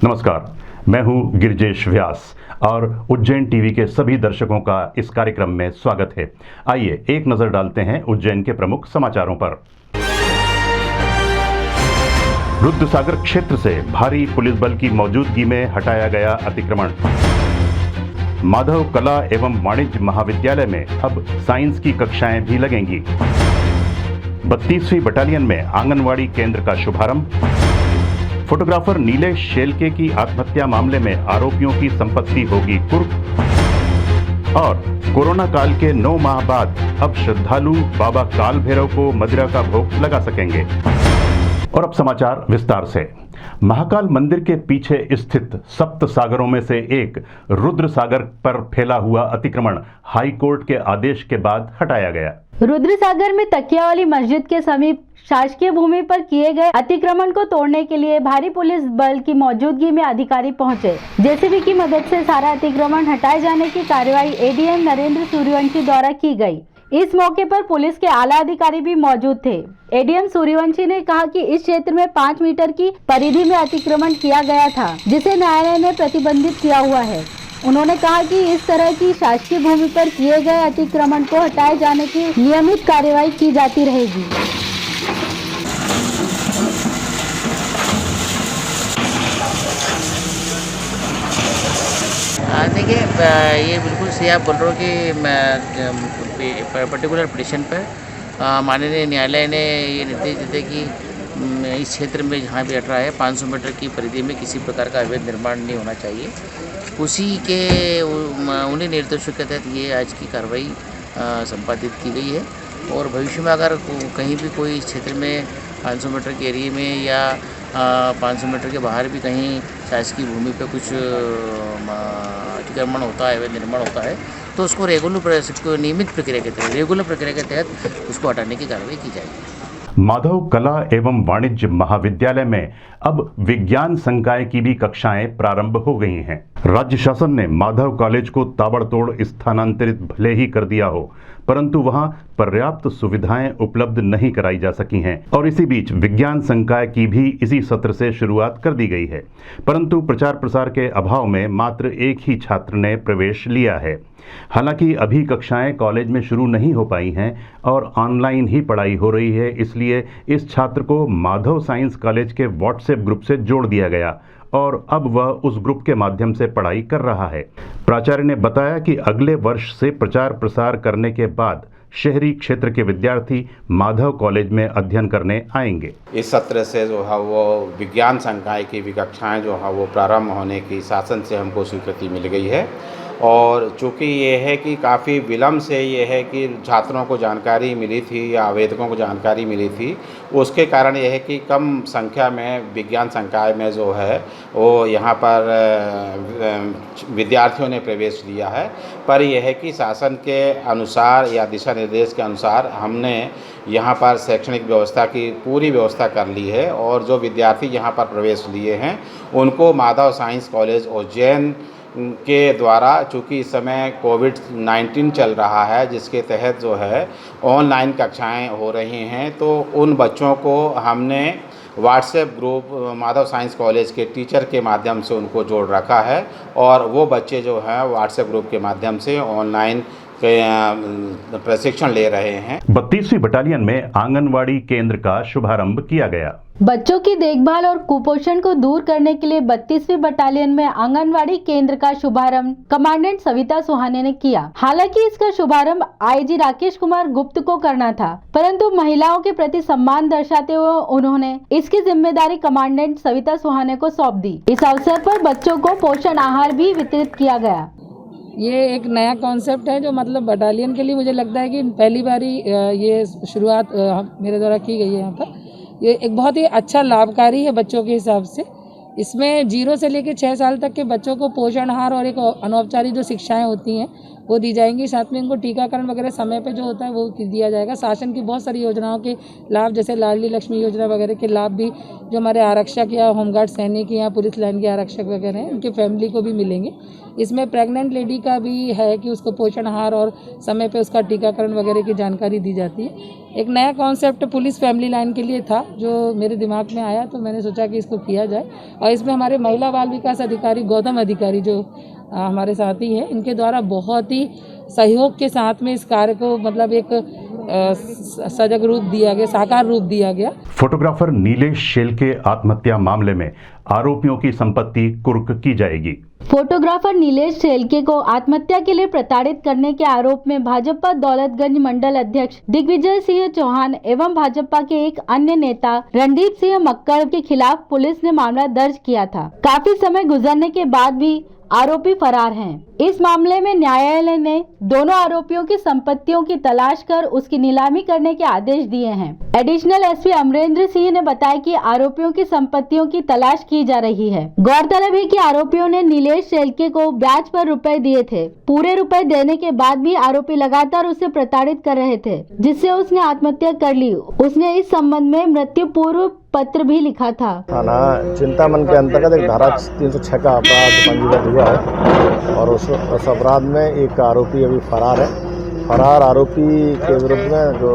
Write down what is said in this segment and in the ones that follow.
नमस्कार, मैं हूं गिरिजेश व्यास और उज्जैन टीवी के सभी दर्शकों का इस कार्यक्रम में स्वागत है। आइए एक नजर डालते हैं उज्जैन के प्रमुख समाचारों पर। रुद्रसागर क्षेत्र से भारी पुलिस बल की मौजूदगी में हटाया गया अतिक्रमण। माधव कला एवं वाणिज्य महाविद्यालय में अब साइंस की कक्षाएं भी लगेंगी। 32वीं बटालियन में आंगनवाड़ी केंद्र का शुभारंभ। फोटोग्राफर नीलेश शेलके की आत्महत्या मामले में आरोपियों की संपत्ति होगी कुर्क। और कोरोना काल के 9 माह बाद अब श्रद्धालु बाबा काल भैरव को मदिरा का भोग लगा सकेंगे। और अब समाचार विस्तार से। महाकाल मंदिर के पीछे स्थित सप्त सागरों में से एक रुद्रसागर पर फैला हुआ अतिक्रमण हाई कोर्ट के आदेश के बाद हटाया गया। रुद्रसागर में तकिया वाली मस्जिद के समीप शासकीय भूमि पर किए गए अतिक्रमण को तोड़ने के लिए भारी पुलिस बल की मौजूदगी में अधिकारी पहुंचे। जेसीबी की मदद से सारा अतिक्रमण हटाए जाने की कार्रवाई एडीएम नरेंद्र सूर्यवंशी द्वारा की गई। इस मौके पर पुलिस के आला अधिकारी भी मौजूद थे। एडीएम सूर्यवंशी ने कहा कि इस क्षेत्र में 5 मीटर की परिधि में अतिक्रमण किया गया था, जिसे न्यायालय ने प्रतिबंधित किया हुआ है। उन्होंने कहा कि इस तरह की शासकीय भूमि पर किए गए अतिक्रमण को हटाए जाने की नियमित कार्रवाई की जाती रहेगी। देखिए, ये बिल्कुल सही आप बोल रहे हो कि पर्टिकुलर पिटिशन पर माननीय न्यायालय ने ये निर्देश दिए कि इस क्षेत्र में जहाँ भी हट रहा है 500 मीटर की परिधि में किसी प्रकार का अवैध निर्माण नहीं होना चाहिए। उसी के उन्हीं निर्देशों के तहत ये आज की कार्रवाई संपादित की गई है। और भविष्य में अगर कहीं भी कोई इस क्षेत्र में 500 मीटर के एरिए में या 500 मीटर के बाहर भी कहीं शासकीय भूमि पे कुछ अतिक्रमण होता है, अवैध निर्माण होता है, तो उसको नियमित प्रक्रिया के तहत उसको हटाने की कार्रवाई की जाएगी। माधव कला एवं वाणिज्य महाविद्यालय में अब विज्ञान संकाय की भी कक्षाएं प्रारंभ हो गई हैं। राज्य शासन ने माधव कॉलेज को ताबड़तोड़ स्थानांतरित भले ही कर दिया हो, परंतु वहां पर्याप्त सुविधाएं उपलब्ध नहीं कराई जा सकी हैं। और इसी बीच विज्ञान संकाय की भी इसी सत्र से शुरुआत कर दी गई है, परंतु प्रचार प्रसार के अभाव में मात्र एक ही छात्र ने प्रवेश लिया है। हालांकि अभी कक्षाएं कॉलेज में शुरू नहीं हो पाई हैं और ऑनलाइन ही पढ़ाई हो रही है, इसलिए इस छात्र को माधव साइंस कॉलेज के व्हाट्सएप ग्रुप से जोड़ दिया गया और अब वह उस ग्रुप के माध्यम से पढ़ाई कर रहा है। प्राचार्य ने बताया कि अगले वर्ष से प्रचार प्रसार करने के बाद शहरी क्षेत्र के विद्यार्थी माधव कॉलेज में अध्ययन करने आएंगे। इस सत्र से जो है वो विज्ञान संकाय की भी कक्षाएँ जो है वो प्रारंभ होने की शासन से हमको स्वीकृति मिल गई है। और चूँकि ये है कि काफ़ी विलम्ब से ये है कि छात्रों को जानकारी मिली थी या आवेदकों को जानकारी मिली थी, उसके कारण ये है कि कम संख्या में विज्ञान संकाय में जो है वो यहाँ पर विद्यार्थियों ने प्रवेश लिया है। पर यह है कि शासन के अनुसार या दिशा निर्देश के अनुसार हमने यहाँ पर शैक्षणिक व्यवस्था की पूरी व्यवस्था कर ली है और जो विद्यार्थी यहाँ पर प्रवेश लिए हैं उनको माधव साइंस कॉलेज उज्जैन के द्वारा, चूँकि इस समय कोविड-19 चल रहा है जिसके तहत जो है ऑनलाइन कक्षाएं हो रही हैं, तो उन बच्चों को हमने WhatsApp group Madhav science college के टीचर के माध्यम से उनको जोड़ रखा है और वो बच्चे जो हैं व्हाट्सएप ग्रुप के माध्यम से ऑनलाइन प्रशिक्षण ले रहे हैं। 32वीं बटालियन में आंगनवाड़ी केंद्र का शुभारंभ किया गया। बच्चों की देखभाल और कुपोषण को दूर करने के लिए 32वीं बटालियन में आंगनवाड़ी केंद्र का शुभारंभ कमांडेंट सविता सुहाने ने किया। हालांकि इसका शुभारंभ आईजी राकेश कुमार गुप्त को करना था, परंतु महिलाओं के प्रति सम्मान दर्शाते हुए उन्होंने इसकी जिम्मेदारी कमांडेंट सविता सुहाने को सौंप दी। इस अवसर पर बच्चों को पोषण आहार भी वितरित किया गया। ये एक नया कॉन्सेप्ट है जो मतलब बटालियन के लिए मुझे लगता है कि पहली बारी ये शुरुआत मेरे द्वारा की गई है यहाँ पर। ये एक बहुत ही अच्छा लाभकारी है बच्चों के हिसाब से। इसमें 0 से लेकर 6 साल तक के बच्चों को पोषण आहार और एक अनौपचारिक जो शिक्षाएं होती हैं वो दी जाएंगी। साथ में इनको टीकाकरण वगैरह समय पे जो होता है वो दिया जाएगा। शासन की बहुत सारी योजनाओं के लाभ, जैसे लाडली लक्ष्मी योजना वगैरह के लाभ भी जो हमारे आरक्षक या होमगार्ड सैनिक या पुलिस लाइन के आरक्षक वगैरह हैं उनके फैमिली को भी मिलेंगे। इसमें प्रेग्नेंट लेडी का भी है कि उसको पोषण आहार और समय पे उसका टीकाकरण वगैरह की जानकारी दी जाती है। एक नया कॉन्सेप्ट पुलिस फैमिली लाइन के लिए था जो मेरे दिमाग में आया, तो मैंने सोचा कि इसको किया जाए। और इसमें हमारे महिला बाल विकास अधिकारी गौतम अधिकारी जो हमारे साथी हैं, इनके द्वारा बहुत ही सहयोग के साथ में इस कार्य को मतलब एक सजग रूप दिया गया, साकार रूप दिया गया। फोटोग्राफर नीलेश शेल के आत्महत्या मामले में आरोपियों की संपत्ति कुर्क की जाएगी। फोटोग्राफर नीलेश शेलके को आत्महत्या के लिए प्रताड़ित करने के आरोप में भाजपा दौलतगंज मंडल अध्यक्ष दिग्विजय सिंह चौहान एवं भाजपा के एक अन्य नेता रणदीप सिंह मक्कड़ के खिलाफ पुलिस ने मामला दर्ज किया था। काफी समय गुजरने के बाद भी आरोपी फरार हैं। इस मामले में न्यायालय ने दोनों आरोपियों की संपत्तियों की तलाश कर उसकी नीलामी करने के आदेश दिए हैं। एडिशनल एसपी अमरेंद्र सिंह ने बताया कि आरोपियों की संपत्तियों की तलाश की जा रही है। गौरतलब है कि आरोपियों ने नीलेश शेलके को ब्याज पर रुपए दिए थे। पूरे रुपए देने के बाद भी आरोपी लगातार उसे प्रताड़ित कर रहे थे, जिससे उसने आत्महत्या कर ली। उसने इस संबंध में मृत्यु पूर्व पत्र भी लिखा था। थाना चिंतामन के अंतर्गत एक धारा 306 का अपराध पंजीबद्ध हुआ है और उस अपराध में एक आरोपी अभी फरार है। फरार आरोपी के विरुद्ध में जो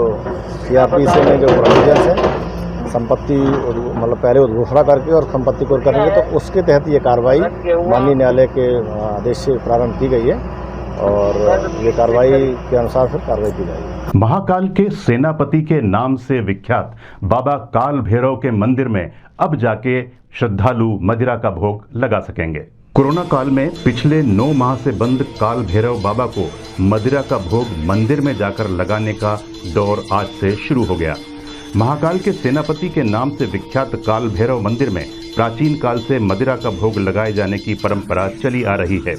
CRPC में जो प्रोविजन है संपत्ति मतलब पहले उद्घोषणा करके और संपत्ति को करेंगे, तो उसके तहत ये कार्रवाई माननीय न्यायालय के आदेश से प्रारंभ की गई है और ये कार्रवाई के अनुसार फिर कार्रवाई की जाएगी। महाकाल के सेनापति के नाम से विख्यात बाबा काल भैरव के मंदिर में अब जाके श्रद्धालु मदिरा का भोग लगा सकेंगे। कोरोना काल में पिछले 9 माह से बंद काल भैरव बाबा को मदिरा का भोग मंदिर में जाकर लगाने का दौर आज से शुरू हो गया। महाकाल के सेनापति के नाम से विख्यात काल भैरव मंदिर में प्राचीन काल से मदिरा का भोग लगाए जाने की परंपरा चली आ रही है।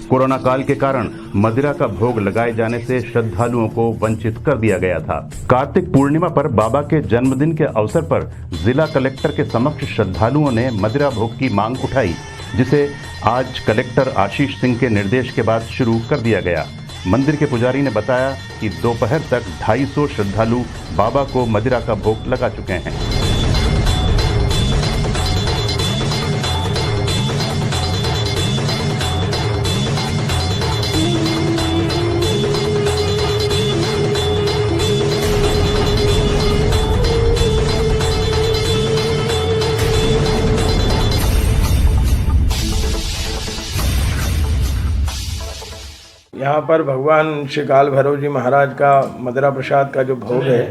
कोरोना काल के कारण मदिरा का भोग लगाए जाने से श्रद्धालुओं को वंचित कर दिया गया था। कार्तिक पूर्णिमा पर बाबा के जन्मदिन के अवसर पर जिला कलेक्टर के समक्ष श्रद्धालुओं ने मदिरा भोग की मांग उठाई, जिसे आज कलेक्टर आशीष सिंह के निर्देश के बाद शुरू कर दिया गया। मंदिर के पुजारी ने बताया कि दोपहर तक 250 श्रद्धालु बाबा को मदिरा का भोग लगा चुके हैं। यहाँ पर भगवान श्री काल भैरव जी महाराज का मदिरा प्रसाद का जो भोग है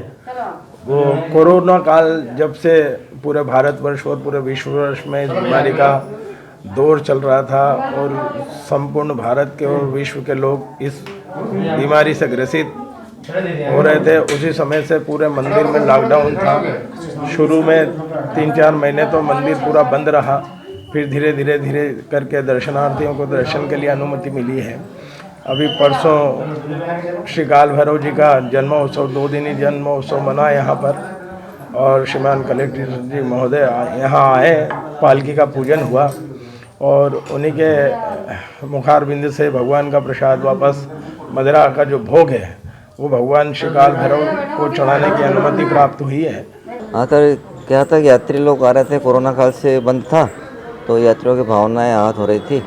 वो कोरोना काल जब से पूरे भारतवर्ष और पूरे विश्ववर्ष में इस बीमारी का दौर चल रहा था और संपूर्ण भारत के और विश्व के लोग इस बीमारी से ग्रसित हो रहे थे, उसी समय से पूरे मंदिर में लॉकडाउन था। शुरू में 3-4 महीने तो मंदिर पूरा बंद रहा, फिर धीरे धीरे करके दर्शनार्थियों को दर्शन के लिए अनुमति मिली है। अभी परसों श्री काल भैरव जी का जन्मोत्सव 2 दिनी जन्मोत्सव मना यहाँ पर और श्रीमान कलेक्टर जी महोदय यहाँ आए, पालकी का पूजन हुआ और उन्हीं के मुखारबिंद से भगवान का प्रसाद वापस मदिरा का जो भोग है वो भगवान श्री काल भैरव को चढ़ाने की अनुमति प्राप्त हुई है। हाँ सर, क्या था कि यात्री लोग आ रहे थे, कोरोना काल से बंद था तो यात्रियों की भावनाएं आहत हो रही थी।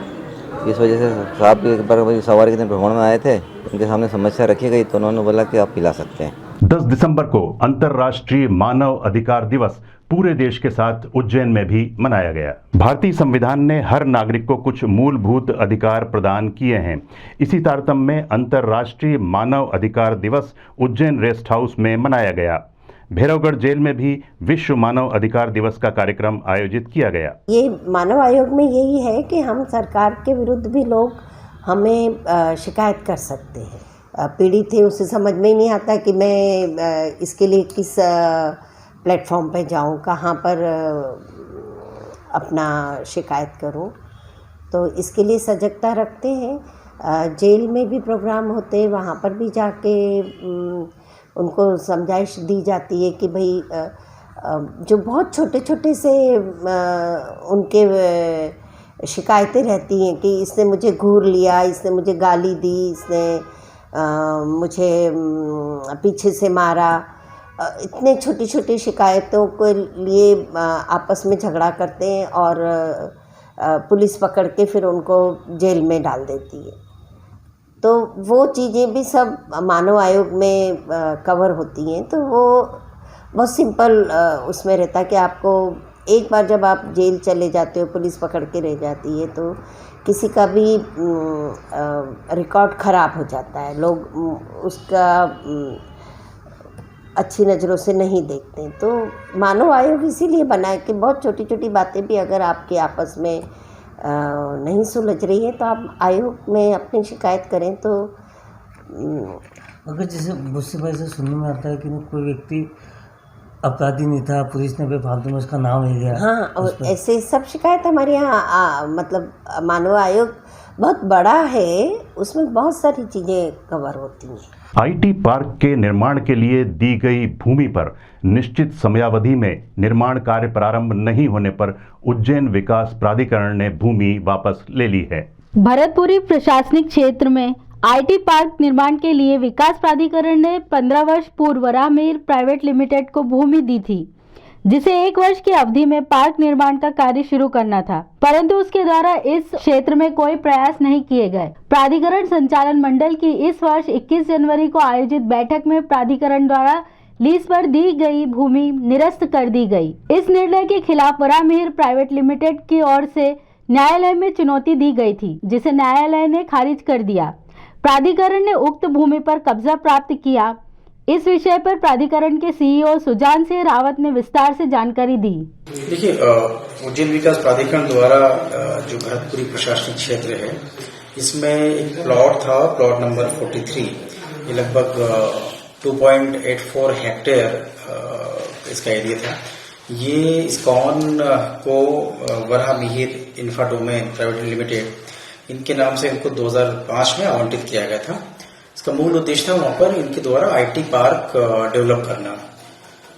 इस वजह से साहब भी एक बार सवारी के दिन भ्रमण में आए थे, उनके सामने समस्या रखी गई तो उन्होंने बोला कि आप पिला सकते हैं। 10 दिसंबर को अंतर्राष्ट्रीय मानव अधिकार दिवस पूरे देश के साथ उज्जैन में भी मनाया गया। भारतीय संविधान ने हर नागरिक को कुछ मूलभूत अधिकार प्रदान किए हैं। इसी तारतम्य में अंतर्राष्ट्रीय मानव अधिकार दिवस उज्जैन रेस्ट हाउस में मनाया गया। भैरवगढ़ जेल में भी विश्व मानव अधिकार दिवस का कार्यक्रम आयोजित किया गया। ये मानव आयोग में यही है कि हम सरकार के विरुद्ध भी लोग हमें शिकायत कर सकते हैं। पीड़ित है, उसे समझ में ही नहीं आता कि मैं इसके लिए किस प्लेटफॉर्म पे जाऊं, कहाँ पर अपना शिकायत करूं, तो इसके लिए सजगता रखते हैं। जेल में भी प्रोग्राम होते हैं, वहाँ पर भी जाके उनको समझाइश दी जाती है कि भाई जो बहुत छोटे छोटे से उनके शिकायतें रहती हैं कि इसने मुझे घूर लिया, इसने मुझे गाली दी, इसने मुझे पीछे से मारा। इतने छोटी छोटी शिकायतों के लिए आपस में झगड़ा करते हैं और पुलिस पकड़ के फिर उनको जेल में डाल देती है। तो वो चीज़ें भी सब मानव आयोग में कवर होती हैं। तो वो बहुत सिंपल उसमें रहता है कि आपको एक बार जब आप जेल चले जाते हो, पुलिस पकड़ के रह जाती है, तो किसी का भी रिकॉर्ड ख़राब हो जाता है। लोग उसका अच्छी नज़रों से नहीं देखते। तो मानव आयोग इसीलिए बना है कि बहुत छोटी छोटी बातें भी अगर आपके आपस में नहीं सुलझ रही है तो आप आयोग में अपनी शिकायत करें। तो अगर जैसे मुझसे वैसे सुनने में आता है कि कोई व्यक्ति अपराधी नहीं था, पुलिस ने बेफालतू में उसका नाम ले लिया। हाँ, और ऐसे सब शिकायत हमारे यहाँ मतलब मानव आयोग बहुत बड़ा है, उसमें बहुत सारी चीज़ें कवर होती हैं। आईटी पार्क के निर्माण के लिए दी गई भूमि पर निश्चित समयावधि में निर्माण कार्य प्रारंभ नहीं होने पर उज्जैन विकास प्राधिकरण ने भूमि वापस ले ली है। भरतपुरी प्रशासनिक क्षेत्र में आईटी पार्क निर्माण के लिए विकास प्राधिकरण ने 15 वर्ष पूर्व वराहमिहिर प्राइवेट लिमिटेड को भूमि दी थी, जिसे 1 वर्ष की अवधि में पार्क निर्माण का कार्य शुरू करना था, परंतु उसके द्वारा इस क्षेत्र में कोई प्रयास नहीं किए गए। प्राधिकरण संचालन मंडल की इस वर्ष 21 जनवरी को आयोजित बैठक में प्राधिकरण द्वारा लीज पर दी गई भूमि निरस्त कर दी गई। इस निर्णय के खिलाफ वराहमिहिर प्राइवेट लिमिटेड की ओर से न्यायालय में चुनौती दी गई थी, जिसे न्यायालय ने खारिज कर दिया। प्राधिकरण ने उक्त भूमि पर कब्जा प्राप्त किया। इस विषय पर प्राधिकरण के सीईओ सुजान सिंह रावत ने विस्तार से जानकारी दी। देखिए, उज्जैन विकास प्राधिकरण द्वारा जो भरतपुरी प्रशासनिक क्षेत्र है, इसमें एक प्लॉट था, प्लॉट नंबर 43, ये लगभग 2.84 हेक्टेयर इसका एरिया था। ये इस्कॉन को वराहमिहिर इंफ्राडोमेन प्राइवेट लिमिटेड इनके नाम से इनको 2005 में आवंटित किया गया था। इसका मूल उद्देश्य था वहां पर इनके द्वारा आईटी पार्क डेवलप करना।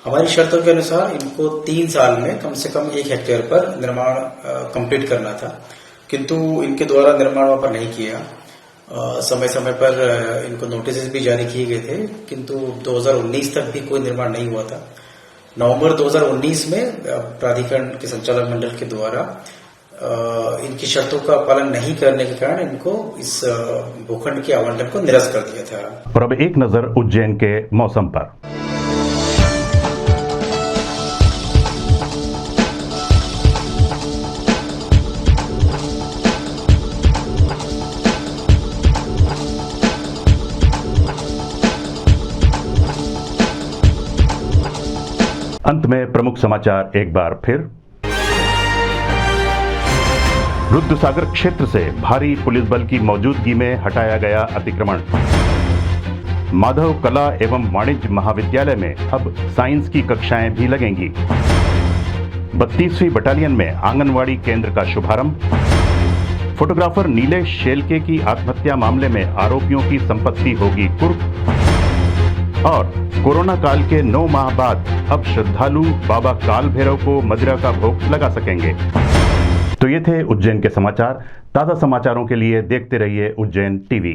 हमारी शर्तों के अनुसार इनको 3 साल में कम से कम 1 हेक्टेयर पर निर्माण कंप्लीट करना था, किंतु इनके द्वारा निर्माण वहां पर नहीं किया। समय समय पर इनको नोटिस भी जारी किए गए थे, किंतु 2019 तक भी कोई निर्माण नहीं हुआ था। नवंबर 2019 में प्राधिकरण के संचालक मंडल के द्वारा इनकी शर्तों का पालन नहीं करने के कारण इनको इस भूखंड के आवंटन को निरस्त कर दिया था। और अब एक नजर उज्जैन के मौसम पर। अंत में प्रमुख समाचार एक बार फिर। रुद्रसागर क्षेत्र से भारी पुलिस बल की मौजूदगी में हटाया गया अतिक्रमण। माधव कला एवं वाणिज्य महाविद्यालय में अब साइंस की कक्षाएं भी लगेंगी। 32वीं बटालियन में आंगनवाड़ी केंद्र का शुभारंभ। फोटोग्राफर नीलेश शेलके की आत्महत्या मामले में आरोपियों की संपत्ति होगी कुर्क। और कोरोना काल के 9 माह बाद अब श्रद्धालु बाबा काल भैरव को मदिरा का भोग लगा सकेंगे। तो ये थे उज्जैन के समाचार। ताज़ा समाचारों के लिए देखते रहिए उज्जैन टीवी।